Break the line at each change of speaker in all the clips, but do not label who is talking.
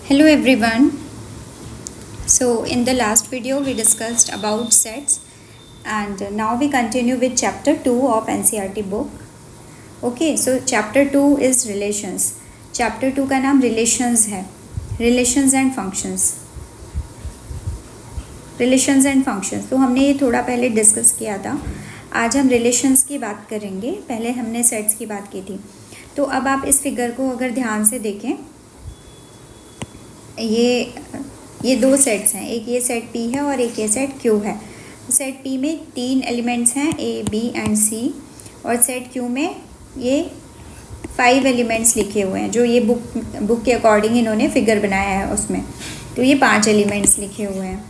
Hello everyone. So in the last video we discussed about sets and now we continue with chapter 2 of NCERT book. Okay, so chapter 2 is relations. Chapter 2 का नाम relations है. Relations and functions. Relations and functions. तो हमने ये थोड़ा पहले discuss किया था. आज हम रिलेशंस की बात करेंगे. पहले हमने सेट्स की बात की थी. तो अब आप इस फिगर को अगर ध्यान से देखें, ये दो सेट्स हैं. एक ये सेट P है और एक ये सेट Q है. सेट P में 3 एलिमेंट्स हैं A, B एंड C और सेट Q में ये 5 एलिमेंट्स लिखे हुए हैं जो ये बुक के अकॉर्डिंग इन्होंने फिगर बनाया है उसमें. तो ये 5 एलिमेंट्स लिखे हुए हैं.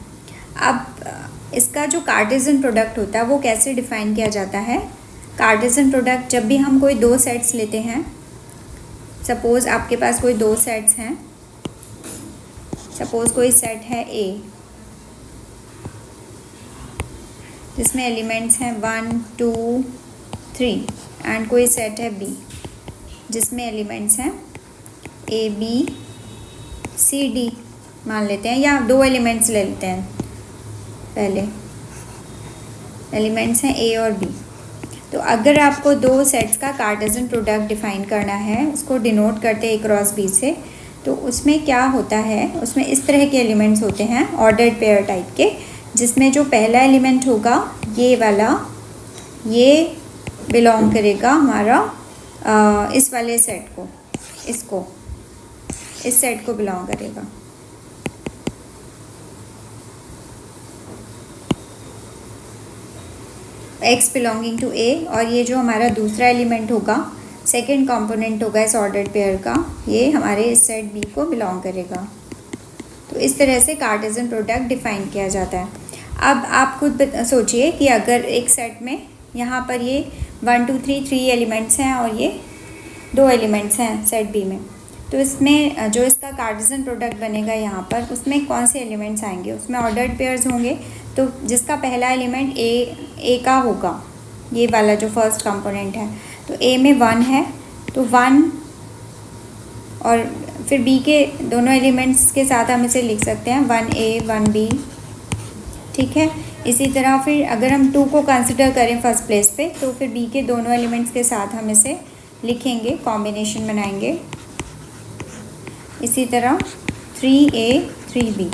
अब इसका जो कार्टेशियन प्रोडक्ट होता है वो कैसे डिफ़ाइन किया जाता है. कार्टेशियन प्रोडक्ट जब भी हम कोई दो सेट्स लेते हैं, सपोज़ आपके पास कोई दो सेट्स हैं. सपोज़ कोई सेट है A जिसमें एलिमेंट्स हैं 1, 2, 3 एंड कोई सेट है B जिसमें एलिमेंट्स हैं A, B, C, D मान लेते हैं, या दो एलिमेंट्स ले लेते हैं. पहले एलिमेंट्स हैं A और B. तो अगर आपको दो सेट्स का कार्टेशियन प्रोडक्ट डिफ़ाइन करना है, उसको डिनोट करते हैं A क्रॉस B से, तो उसमें क्या होता है, उसमें इस तरह के एलिमेंट्स होते हैं ऑर्डर्ड पेयर टाइप के, जिसमें जो पहला एलिमेंट होगा ये वाला, ये बिलोंग करेगा हमारा इस वाले सेट को, इस सेट को बिलोंग करेगा. X belonging to A. और ये जो हमारा दूसरा एलिमेंट होगा, सेकेंड कंपोनेंट होगा इस ऑर्डर्ड पेयर का, ये हमारे इस सेट B को बिलोंग करेगा. तो इस तरह से कार्टेशियन प्रोडक्ट डिफ़ाइन किया जाता है. अब आप खुद सोचिए कि अगर एक सेट में यहाँ पर ये 1, 2, 3 एलिमेंट्स हैं और ये 2 एलिमेंट्स हैं सेट B में, तो इसमें जो इसका कार्टेशियन प्रोडक्ट बनेगा यहाँ पर, उसमें कौन से एलिमेंट्स आएंगे, उसमें ऑर्डर्ड पेयर्स होंगे. तो जिसका पहला एलिमेंट A का होगा, ये वाला जो फर्स्ट कंपोनेंट है, तो A में 1 है, तो 1 और फिर B के दोनों एलिमेंट्स के साथ हम इसे लिख सकते हैं 1A 1B. ठीक है. इसी तरह फिर अगर हम 2 को कंसिडर करें फर्स्ट प्लेस पे, तो फिर B के दोनों एलिमेंट्स के साथ हम इसे लिखेंगे, कॉम्बिनेशन बनाएंगे. इसी तरह 3A 3B.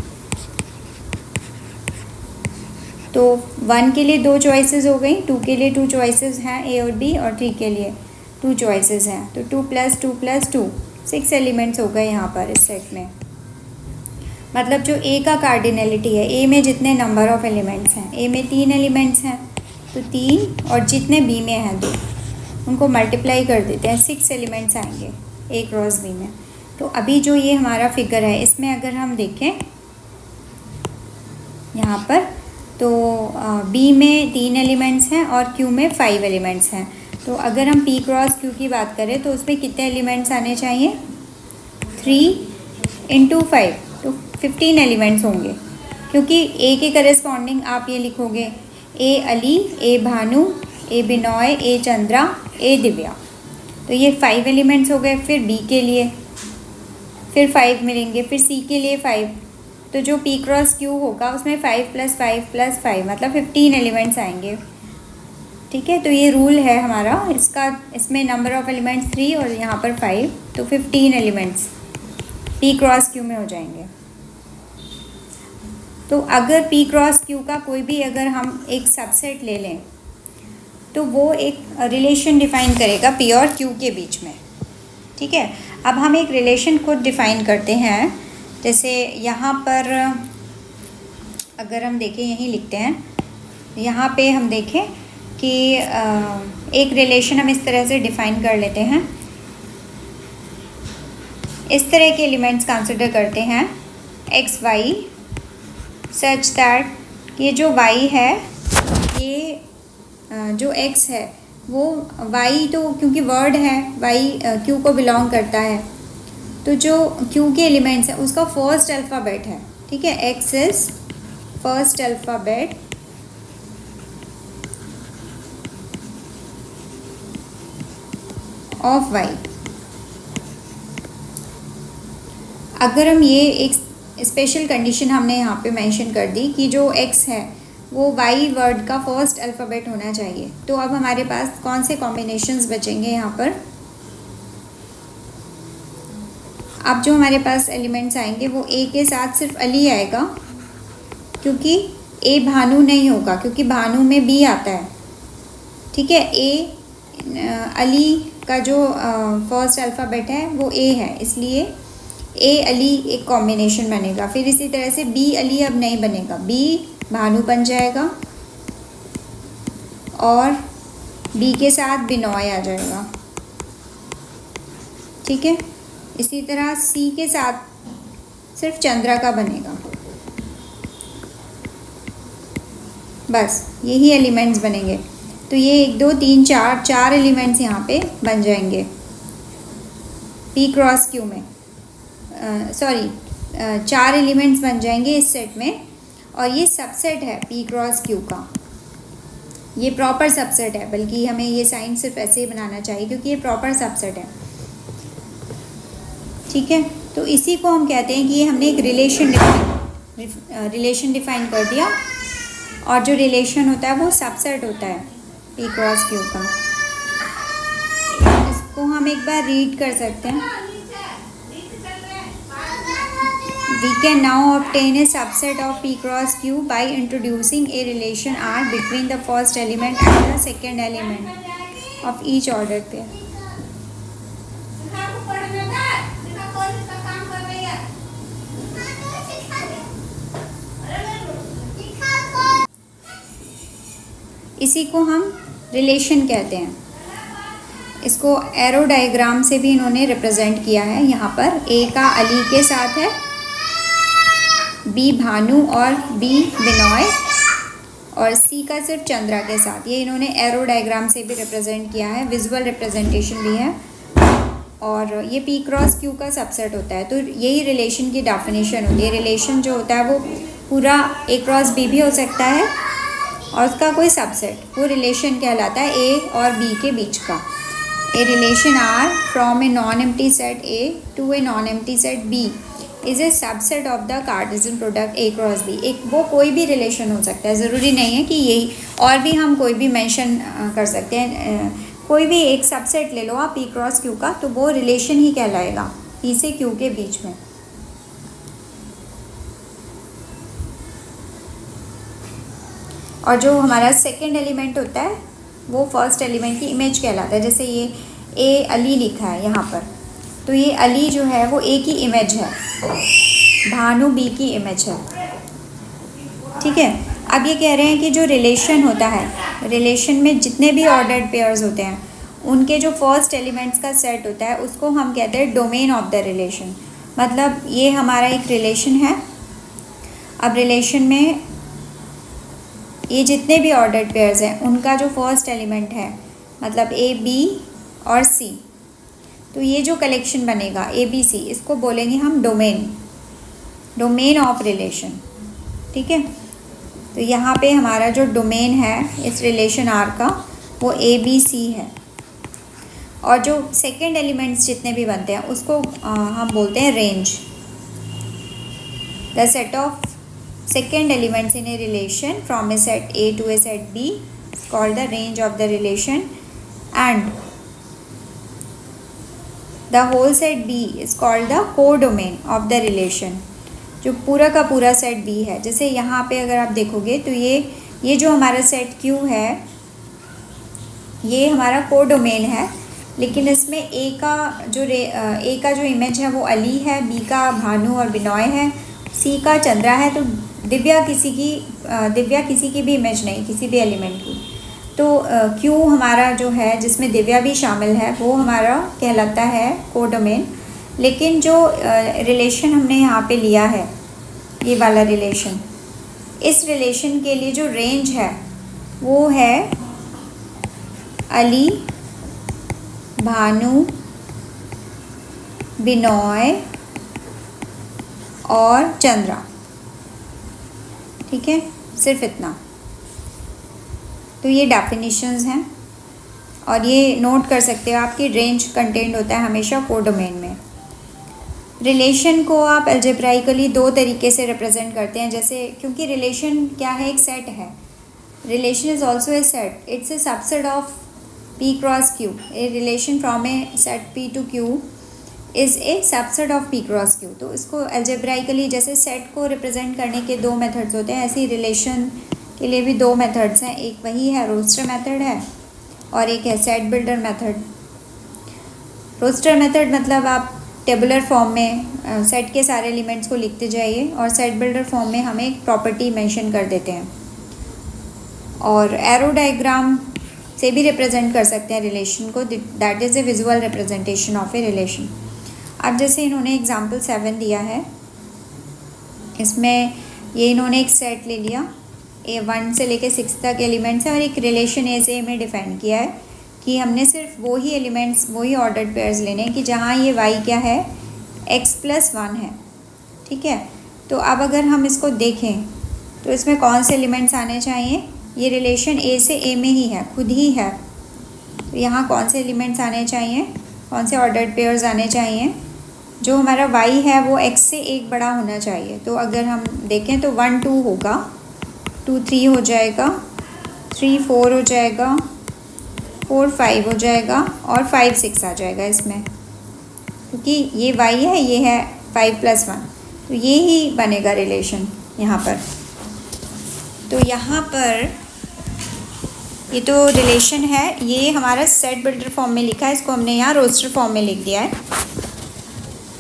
तो 1 के लिए 2 चॉइसेस हो गई, 2 के लिए 2 चॉइसेस हैं A और B, और 3 के लिए 2 चॉइसेस हैं. तो 2 + 2 + 2 6 एलिमेंट्स हो गए यहाँ पर इस सेट में. मतलब जो A का कार्डिनलिटी है, A में जितने नंबर ऑफ़ एलिमेंट्स हैं, A में 3 एलिमेंट्स हैं तो 3, और जितने B में हैं 2, उनको मल्टीप्लाई कर देते हैं, 6 एलिमेंट्स आएंगे A क्रॉस B में. तो अभी जो ये हमारा फिगर है, इसमें अगर हम देखें यहाँ पर, तो B में 3 एलिमेंट्स हैं और Q में 5 एलिमेंट्स हैं. तो अगर हम P क्रॉस Q की बात करें तो उसमें कितने एलिमेंट्स आने चाहिए, 3 × 5, तो 15 एलिमेंट्स होंगे. क्योंकि A के करेस्पॉन्डिंग आप ये लिखोगे A Ali, A Bhanu, A Binoy, A Chandra, A Divya. तो ये 5 एलिमेंट्स हो गए. फिर B के लिए फिर 5 मिलेंगे, फिर C के लिए 5. तो जो P क्रॉस Q होगा उसमें 5 + 5 + 5 मतलब 15 एलिमेंट्स आएंगे. ठीक है. तो ये रूल है हमारा इसका, इसमें नंबर ऑफ़ एलिमेंट्स 3 और यहाँ पर 5, तो 15 एलिमेंट्स P क्रॉस Q में हो जाएंगे. तो अगर P क्रॉस Q का कोई भी अगर हम एक सबसेट ले लें, तो वो एक रिलेशन डिफ़ाइन करेगा P और Q के बीच में. ठीक है. अब हम एक रिलेशन खुद डिफ़ाइन करते हैं. जैसे यहाँ पर अगर हम देखें, यहीं लिखते हैं, यहाँ पे हम देखें कि एक रिलेशन हम इस तरह से डिफ़ाइन कर लेते हैं. इस तरह के एलिमेंट्स कंसिडर करते हैं x y सच दैट ये जो y है, ये जो x है वो y, तो क्योंकि वर्ड है y q को बिलोंग करता है, तो जो q के एलिमेंट्स हैं उसका फर्स्ट अल्फ़ाबेट है. ठीक है. x is first alphabet of y. अगर हम ये एक स्पेशल कंडीशन हमने यहाँ पे मेंशन कर दी कि जो x है वो y वर्ड का फर्स्ट अल्फ़ाबेट होना चाहिए, तो अब हमारे पास कौन से कॉम्बिनेशंस बचेंगे यहाँ पर। अब जो हमारे पास एलिमेंट्स आएंगे वो a के साथ सिर्फ अली आएगा, क्योंकि a भानु नहीं होगा, क्योंकि भानु में b आता है। ठीक है, a अली का जो फर्स्ट अल्फ़ाबेट है वो a है, इसलिए ए अली एक कॉम्बिनेशन बनेगा। फिर इसी तरह से बी अली अब नहीं बनेगा, बी भानु बन जाएगा और बी के साथ बिनॉय आ जाएगा। ठीक है, इसी तरह सी के साथ सिर्फ चंद्रा का बनेगा। बस यही एलिमेंट्स बनेंगे। तो ये 1 2 3 4 एलिमेंट्स यहाँ पे बन जाएंगे पी क्रॉस क्यू में। 4 एलिमेंट्स बन जाएंगे इस सेट में, और ये सबसेट है पी क्रॉस क्यू का। ये प्रॉपर सबसेट है, बल्कि हमें ये साइन सिर्फ ऐसे ही बनाना चाहिए क्योंकि ये प्रॉपर सबसेट है। ठीक है, तो इसी को हम कहते हैं कि ये हमने एक रिलेशन डिफाइन कर दिया, और जो रिलेशन होता है वो सबसेट होता है पी क्रॉस क्यू का। इसको हम एक बार रीड कर सकते हैं। We can now obtain a subset of P cross Q by introducing a relation R between the first element and the second element of each ordered pair. इसी को हम रिलेशन कहते हैं। इसको एरो डायग्राम से भी इन्होंने रिप्रेजेंट किया है। यहाँ पर A का अली के साथ है, बी भानु और बी बिनॉय, और सी का सिर्फ चंद्रा के साथ। ये इन्होंने एरो डायग्राम से भी रिप्रेजेंट किया है, विजुअल रिप्रेजेंटेशन भी है, और ये पी क्रॉस क्यू का सबसेट होता है। तो यही रिलेशन की डेफिनेशन होती है। रिलेशन जो होता है वो पूरा ए क्रॉस बी भी हो सकता है, और उसका कोई सबसेट, वो रिलेशन कहलाता है ए और बी के बीच का। A relation R from a non empty set A to a non empty set B is a subset of the Cartesian product A cross B. एक वो कोई भी रिलेशन हो सकता है, ज़रूरी नहीं है कि यही, और भी हम कोई भी मेंशन कर सकते हैं। कोई भी एक सबसेट ले लो आप पी क्रॉस क्यू का, तो वो रिलेशन ही कहलाएगा पी से क्यू के बीच में। और जो हमारा सेकेंड एलिमेंट होता है वो फर्स्ट एलिमेंट की इमेज कहलाता है। जैसे ये ए अली लिखा है यहाँ पर, तो ये अली जो है वो ए की इमेज है, भानु बी की इमेज है। ठीक है, अब ये कह रहे हैं कि जो रिलेशन होता है, रिलेशन में जितने भी ऑर्डर्ड पेयर्स होते हैं उनके जो फर्स्ट एलिमेंट्स का सेट होता है उसको हम कहते हैं डोमेन ऑफ द रिलेशन। मतलब ये हमारा एक रिलेशन है। अब रिलेशन में ये जितने भी ऑर्डर्ड पेयर्स हैं उनका जो फर्स्ट एलिमेंट है, मतलब ए बी और सी, तो ये जो कलेक्शन बनेगा ए बी सी, इसको बोलेंगे हम डोमेन ऑफ रिलेशन। ठीक है, तो यहाँ पे हमारा जो डोमेन है इस रिलेशन आर का वो ए बी सी है, और जो सेकेंड एलिमेंट्स जितने भी बनते हैं उसको हम बोलते हैं range. The set of second elements in a relation from a set A to a set B is called the range of the relation, and the whole set B is called the codomain of the relation। जो पूरा का पूरा set B है, जैसे यहाँ पे अगर आप देखोगे तो ये जो हमारा सेट Q है ये हमारा कोडोमेन है, लेकिन इसमें A का जो इमेज है वो अली है, B का भानु और बिनॉय है, C का चंद्रा है। तो दिव्या किसी की भी इमेज नहीं, किसी भी एलिमेंट की। तो Q हमारा जो है जिसमें दिव्या भी शामिल है वो हमारा कहलाता है कोडोमेन। लेकिन जो रिलेशन हमने यहाँ पे लिया है, ये वाला रिलेशन, इस रिलेशन के लिए जो रेंज है वो है अली, भानु, बिनॉय और चंद्रा। ठीक है, सिर्फ इतना। तो ये डेफिनेशंस हैं, और ये नोट कर सकते हो आप कि रेंज कंटेंट होता है हमेशा कोडोमेन में। रिलेशन को आप अलजेब्राइकली दो तरीके से रिप्रेजेंट करते हैं, जैसे क्योंकि रिलेशन क्या है, एक सेट है. Relation is also a set, it's a subset of P cross Q. A relation from a set P to Q is a subset of P cross Q. तो इसको algebraically जैसे सेट को represent करने के दो methods होते हैं, ऐसे ही रिलेशन के लिए भी दो मेथड्स हैं. एक वही है रोस्टर मेथड है और एक है set builder method. Roster method मतलब आप टेबुलर फॉर्म में सेट के सारे एलिमेंट्स को लिखते जाइए और सेट बिल्डर फॉर्म में हम एक प्रॉपर्टी मेंशन कर देते हैं और एरो डायग्राम से भी रिप्रेजेंट कर सकते हैं रिलेशन को. That is a visual representation of a relation. अब जैसे इन्होंने एग्जांपल 7 दिया है, इसमें ये इन्होंने एक सेट ले लिया, ए 1 से लेके 6 तक एलिमेंट्स हैं और एक रिलेशन ए से में डिफाइन किया है कि हमने सिर्फ वही एलिमेंट्स, वही ऑर्डर्ड पेयर्स लेने हैं कि जहाँ ये वाई क्या है, x+1 है. ठीक है, तो अब अगर हम इसको देखें तो इसमें कौन से एलिमेंट्स आने चाहिए. ये रिलेशन ए से ए में ही है, खुद ही है. तो यहाँ कौन से एलिमेंट्स आने चाहिए, कौन से ऑर्डर्ड पेयर्स आने चाहिए. जो हमारा y है वो x से एक बड़ा होना चाहिए. तो अगर हम देखें तो 1 2 होगा, 2 3 हो जाएगा, 3 4 हो जाएगा, 4 5 हो जाएगा और 5 6 आ जाएगा इसमें, क्योंकि ये y है, ये है 5+1. तो ये ही बनेगा रिलेशन यहाँ पर. तो यहाँ पर ये तो रिलेशन है, ये हमारा सेट बिल्डर फॉर्म में लिखा है, इसको हमने यहाँ रोस्टर फॉर्म में लिख दिया है.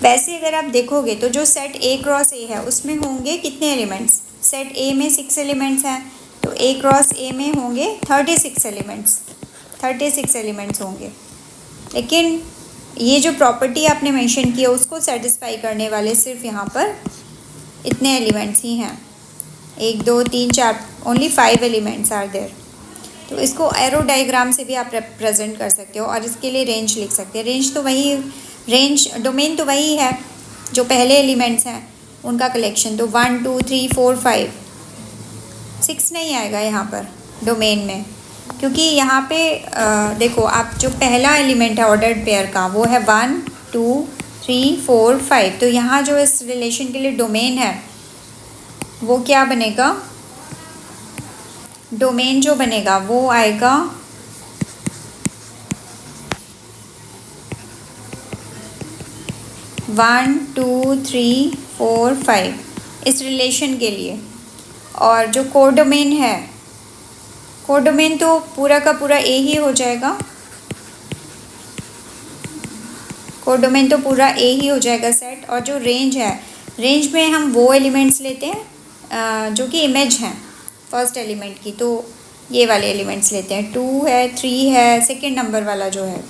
वैसे अगर आप देखोगे तो जो सेट A क्रॉस A है उसमें होंगे कितने एलिमेंट्स. सेट A में 6 एलिमेंट्स हैं, तो A क्रॉस A में होंगे 36 एलिमेंट्स होंगे. लेकिन ये जो प्रॉपर्टी आपने मेंशन की है उसको सेटिस्फाई करने वाले सिर्फ यहाँ पर इतने एलिमेंट्स ही हैं, 1 2 3 4, ओनली 5 एलिमेंट्स आर देयर. तो इसको एरो डायग्राम से भी आप रिप्रेजेंट कर सकते हो और इसके लिए रेंज लिख सकते हैं. रेंज तो वही, रेंज डोमेन तो वही है जो पहले एलिमेंट्स हैं उनका कलेक्शन. तो 1 2 3 4 5, 6 नहीं आएगा यहाँ पर डोमेन में, क्योंकि यहाँ पे देखो आप जो पहला एलिमेंट है ऑर्डर्ड पेयर का वो है 1 2 3 4 5. तो यहाँ जो इस रिलेशन के लिए डोमेन है वो क्या बनेगा, डोमेन जो बनेगा वो आएगा 1 2 3 4 5 इस रिलेशन के लिए. और जो कोडोमेन है, कोडोमेन तो पूरा का पूरा ए ही हो जाएगा, कोडोमेन तो पूरा ए ही हो जाएगा सेट. और जो रेंज है, रेंज में हम वो एलिमेंट्स लेते हैं जो कि इमेज हैं फर्स्ट एलिमेंट की. तो ये वाले एलिमेंट्स लेते हैं, 2 है 3 है, सेकेंड नंबर वाला जो है.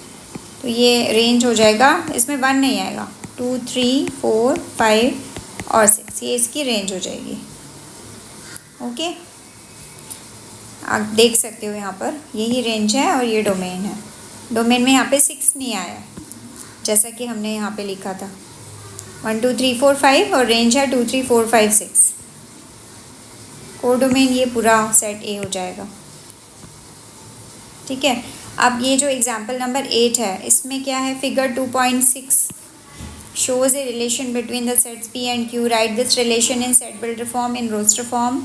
तो ये रेंज हो जाएगा, इसमें 1 नहीं आएगा, 2 3 4 5 और 6, ये इसकी रेंज हो जाएगी. ओके, आप देख सकते हो यहाँ पर यही रेंज है और ये डोमेन है. डोमेन में यहाँ पे 6 नहीं आया जैसा कि हमने यहाँ पे लिखा था. 1 2 3 4 5 और रेंज है 2 3 4 5 6. कोडोमेन ये पूरा सेट ए हो जाएगा. ठीक है, अब ये जो एग्जांपल नंबर 8 है इसमें क्या है, figure 2.6 shows a relation between the sets P and Q. Write this relation in set builder form in roster form.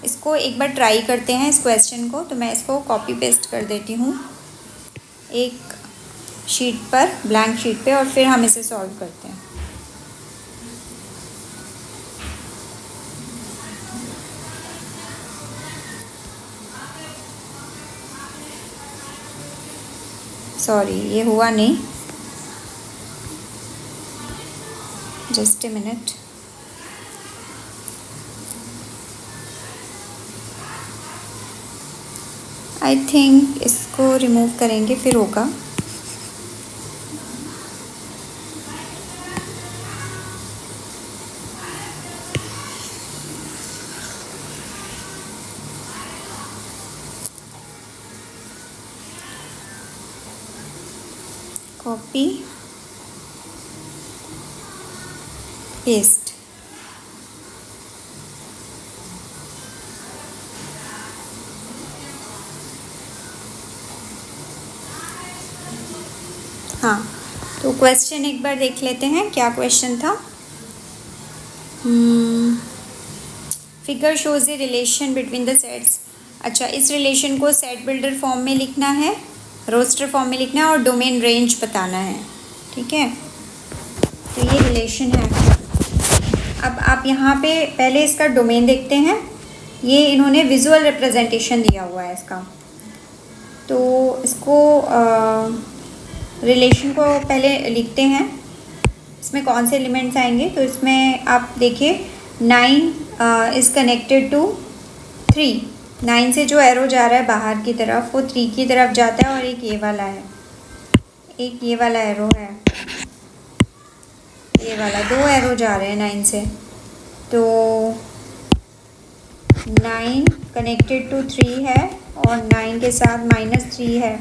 इसको एक बार ट्राई करते हैं इस क्वेश्चन को. तो मैं इसको कॉपी पेस्ट कर देती हूँ एक शीट पर, ब्लैंक शीट पे, और फिर हम इसे सॉल्व करते हैं. सॉरी, ये हुआ नहीं, just a minute. I think इसको रिमूव करेंगे फिर होगा. Copy paste. हाँ, तो क्वेश्चन एक बार देख लेते हैं, क्या क्वेश्चन था। Figure shows the relation between the sets. अच्छा, इस रिलेशन को सेट बिल्डर फॉर्म में लिखना है, रोस्टर फॉर्म में लिखना है और डोमेन रेंज बताना है। ठीक है, तो ये रिलेशन है। अब आप यहाँ पे पहले इसका डोमेन देखते हैं। ये इन्होंने विजुअल रिप्रेजेंटेशन दिया हुआ है इसका, तो इसको रिलेशन को पहले लिखते हैं। इसमें कौन से एलिमेंट्स आएंगे, तो इसमें आप देखिए 9 इज़ कनेक्टेड टू 3। 9 से जो एरो जा रहा है बाहर की तरफ वो 3 की तरफ जाता है, और एक ये वाला है, एक ये वाला एरो है, ये वाला, 2 एरो जा रहे हैं 9 से। तो 9 कनेक्टेड टू 3 है और 9 के साथ -3 है।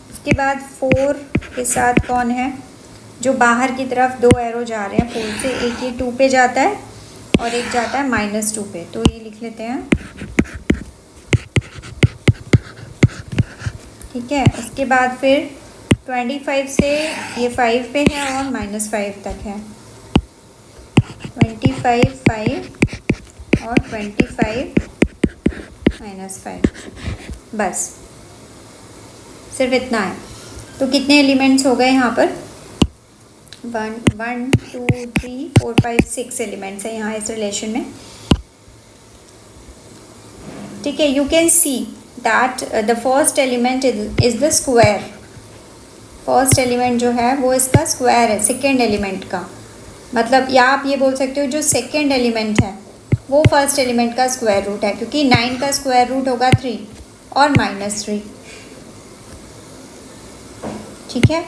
उसके बाद 4 के साथ कौन है, जो बाहर की तरफ 2 एरो जा रहे हैं 4 से, एक ये 2 पे जाता है और एक जाता है -2 पे, तो ये लिख लेते हैं। ठीक है, उसके बाद फिर 25 से ये 5 पे है और -5 तक है। 25 5 और 25 -5, बस सिर्फ इतना है। तो कितने एलिमेंट्स हो गए यहाँ पर, 1 2 3 4 5 6 एलिमेंट्स है यहाँ इस रिलेशन में। ठीक है, you can see that the first element is the square. First element जो है वो इसका स्क्वायर है सेकेंड एलिमेंट का, मतलब या आप ये बोल सकते हो जो सेकेंड एलिमेंट है वो फर्स्ट एलिमेंट का स्क्वायर रूट है, क्योंकि 9 का स्क्वायर रूट होगा 3 और -3। ठीक है,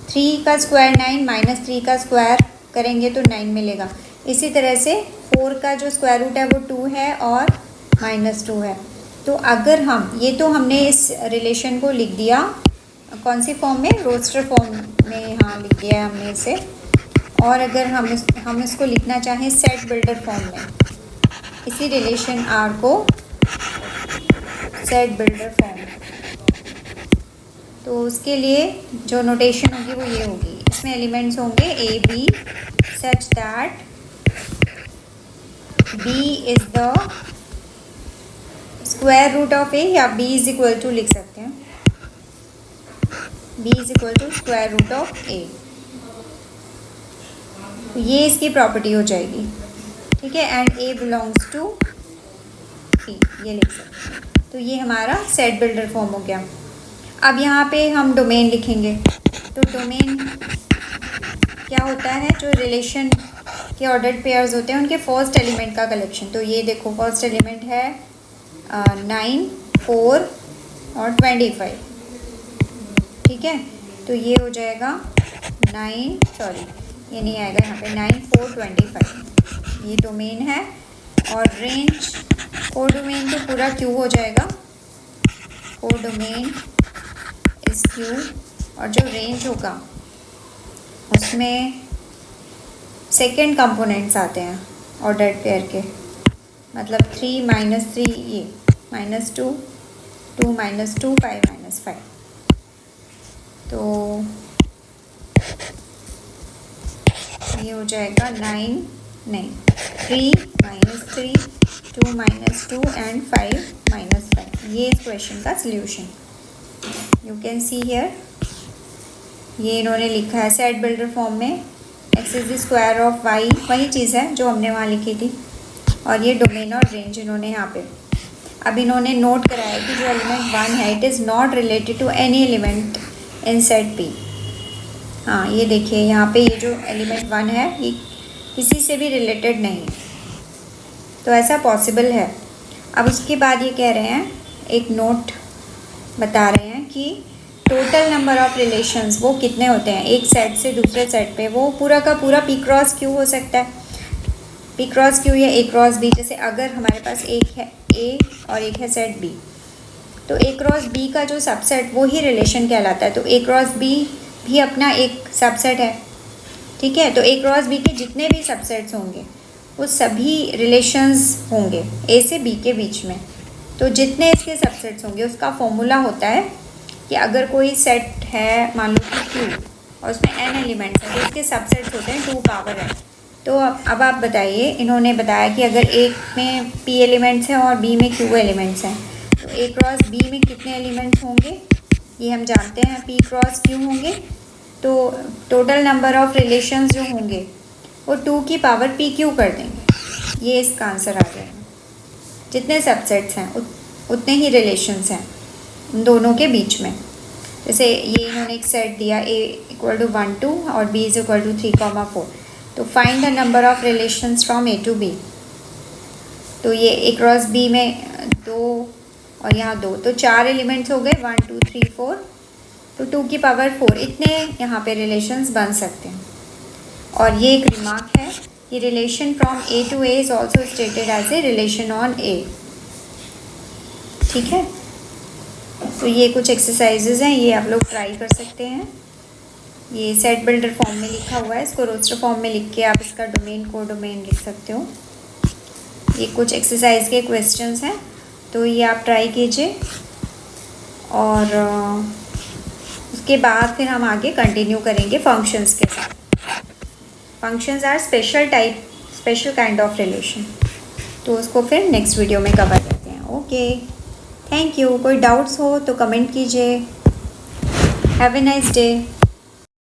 3 का स्क्वायर 9, -3 का स्क्वायर करेंगे तो 9 मिलेगा। इसी तरह से 4 का जो स्क्वायर रूट है वो 2 है और -2 है। तो अगर हम ये, तो हमने इस रिलेशन को लिख दिया कौन सी फॉर्म में, रोस्टर फॉर्म में यहाँ लिख दिया है हमने इसे। और अगर हम इसको लिखना चाहें सेट बिल्डर फॉर्म में, इसी रिलेशन आर को सेट बिल्डर फॉर्म, तो उसके लिए जो नोटेशन होगी वो ये होगी। इसमें एलिमेंट्स होंगे A B such that B is the square root of A, या बी इज इक्वल टू लिख सकते हैं, B is equal to square root of A. ये इसकी प्रॉपर्टी हो जाएगी। ठीक है, and A belongs to B, ये लिख सकते हैं। तो ये हमारा सेट बिल्डर फॉर्म हो गया। अब यहाँ पे हम डोमेन लिखेंगे। तो डोमेन क्या होता है, जो रिलेशन के ऑर्डर्ड पेयर्स होते हैं उनके फर्स्ट एलिमेंट का कलेक्शन। तो ये देखो फर्स्ट एलिमेंट है 9 4 और 25। ठीक है, तो ये हो जाएगा 9, सॉरी ये नहीं आएगा यहाँ पे, 9 4 25 ये डोमेन है। और रेंज, कोड डोमेन तो पूरा क्यू हो जाएगा, कोड डोमेन इज क्यू। और जो रेंज होगा उसमें सेकेंड कंपोनेंट्स आते हैं ऑर्डर्ड पेयर के, मतलब 3 -3 ये -2 2 -2 5 -5। तो ये हो जाएगा 9 नहीं 3 -3 2 -2 एंड 5 -5। ये इस क्वेश्चन का solution. You can see here, ये इन्होंने लिखा है सेट बिल्डर फॉर्म में x is the square of y, वही चीज़ है जो हमने वहाँ लिखी थी। और ये डोमेन और रेंज इन्होंने यहाँ पे, अब इन्होंने नोट कराया कि जो एलिमेंट 1 है it is not related to any element in set P। हाँ ये देखिए यहाँ पे ये जो एलिमेंट 1 है ये किसी से भी रिलेटेड नहीं, तो ऐसा पॉसिबल है। अब उसके बाद ये कह रहे हैं, एक नोट बता रहे हैं कि टोटल नंबर ऑफ रिलेशंस वो कितने होते हैं एक सेट से दूसरे सेट पे, वो पूरा का पूरा P क्रॉस Q हो सकता है, P क्रॉस Q या A क्रॉस B। जैसे अगर हमारे पास एक है A और एक है सेट B, तो A क्रॉस B का जो सबसेट वो ही रिलेशन कहलाता है। तो A क्रॉस B भी अपना एक सबसेट है। ठीक है, तो A क्रॉस B के जितने भी सबसेट्स होंगे वो सभी रिलेशंस होंगे A से B के बीच में। तो जितने इसके सबसेट्स होंगे उसका फॉर्मूला होता है कि अगर कोई सेट है मान लो कि Q और उसमें n एलिमेंट्स हैं, तो इसके सबसेट्स होते हैं 2 पावर n। तो अब आप बताइए, इन्होंने बताया कि अगर A में p एलिमेंट्स हैं और B में q एलिमेंट्स हैं, तो A क्रॉस B में कितने एलिमेंट्स होंगे, ये हम जानते हैं P क्रॉस Q होंगे। तो टोटल नंबर ऑफ रिलेशंस जो होंगे वो 2 की पावर PQ कर देंगे, ये इसका आंसर आ जाएगा। जितने सबसेट्स हैं उतने ही रिलेशंस हैं उन दोनों के बीच में। जैसे ये इन्होंने एक सेट दिया A = 1 2 और B = 3, 4, तो find the number of relations from A to B। तो ये A क्रॉस B में 2 और यहाँ 2, तो 4 एलिमेंट्स हो गए, 1 2 3 4, तो 2 की पावर 4 इतने यहाँ पे रिलेशंस बन सकते हैं। और ये एक रिमार्क है कि relation from A to A is also stated as a relation on A। ठीक है, तो ये कुछ एक्सरसाइजेज हैं, ये आप लोग ट्राई कर सकते हैं। ये सेट बिल्डर फॉर्म में लिखा हुआ है, इसको रोस्टर फॉर्म में लिख के आप इसका डोमेन कोडोमेन लिख सकते हो। ये कुछ एक्सरसाइज के क्वेश्चंस हैं, तो ये आप ट्राई कीजिए और उसके बाद फिर हम आगे कंटिन्यू करेंगे फंक्शंस के साथ। Functions are special kind of relation, तो उसको फिर नेक्स्ट वीडियो में कवर करते हैं। Okay, thank you. कोई डाउट्स हो तो कमेंट कीजिए। Have a nice day.